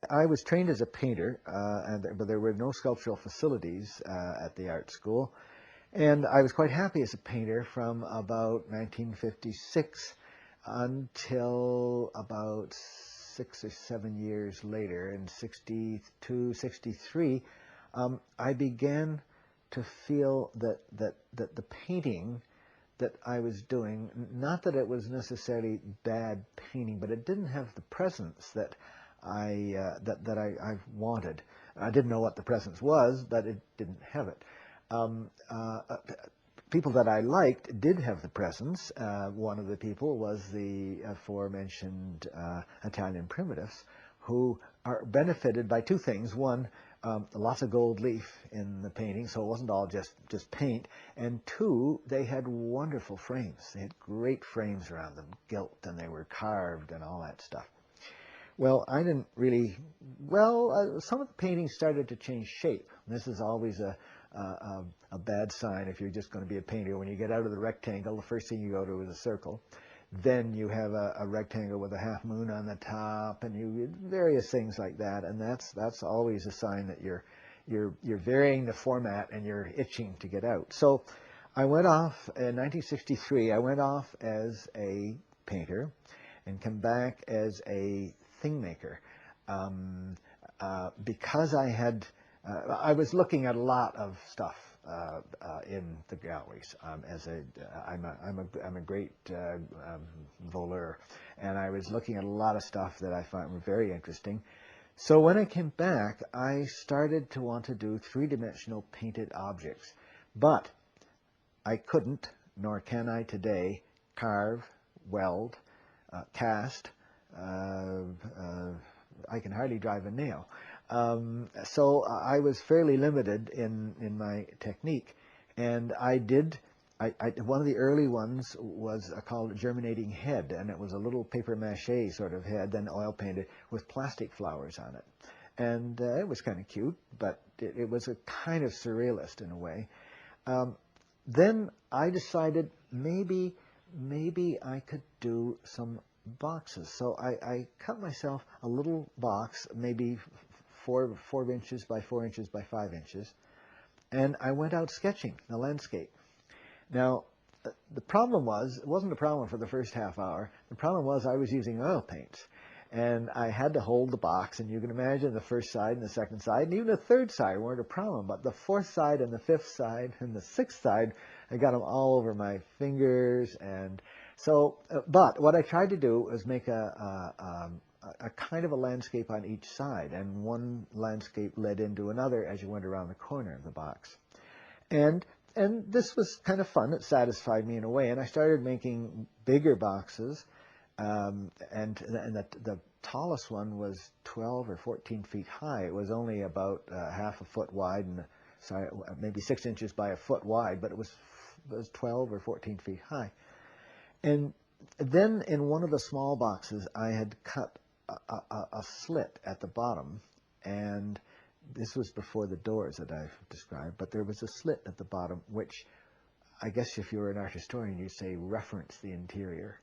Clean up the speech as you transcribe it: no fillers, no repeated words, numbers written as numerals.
I was trained as a painter, but there were no sculptural facilities at the art school. And I was quite happy as a painter from about 1956 until about 6 or 7 years later, in 62, 63, I began to feel that the painting that I was doing, not that it was necessarily bad painting, but it didn't have the presence that I wanted. I didn't know what the presence was, but it didn't have it. People that I liked did have the presence. One of the people was the aforementioned Italian primitives, who are benefited by two things. One, lots of gold leaf in the painting, so it wasn't all just paint. And two, they had wonderful frames. They had great frames around them, gilt, and they were carved and all that stuff. Well, I didn't really, some of the paintings started to change shape. This is always a bad sign if you're just going to be a painter. When you get out of the rectangle, the first thing you go to is a circle. Then you have a rectangle with a half moon on the top, and various things like that. And that's always a sign that you're varying the format and you're itching to get out. So I went off in 1963. I went off as a painter and come back as a thing maker, because I was looking at a lot of stuff in the galleries. I'm a great voleur, and I was looking at a lot of stuff that I found were very interesting. So when I came back, I started to want to do three-dimensional painted objects, but I couldn't, nor can I today, carve, weld, cast. I can hardly drive a nail. So I was fairly limited in my technique. And one of the early ones was called a germinating head, and it was a little paper mache sort of head, then oil painted, with plastic flowers on it. And it was kind of cute, but it was a kind of surrealist in a way. Then I decided maybe I could do some boxes. So I cut myself a little box, maybe 4 inches by 4 inches by 5 inches, and I went out sketching the landscape. Now, the problem was, it wasn't a problem for the first half hour. The problem was I was using oil paints, and I had to hold the box, and you can imagine the first side and the second side, and even the third side weren't a problem, but the fourth side and the fifth side and the sixth side, I got them all over my fingers. And so, but what I tried to do was make a kind of a landscape on each side, and one landscape led into another as you went around the corner of the box. And this was kind of fun. It satisfied me in a way, and I started making bigger boxes, and the tallest one was 12 or 14 feet high. It was only about half a foot wide, and maybe 6 inches by a foot wide, but it was 12 or 14 feet high. And then in one of the small boxes, I had cut a slit at the bottom, and this was before the doors that I've described, but there was a slit at the bottom, which I guess if you were an art historian, you'd say reference the interior.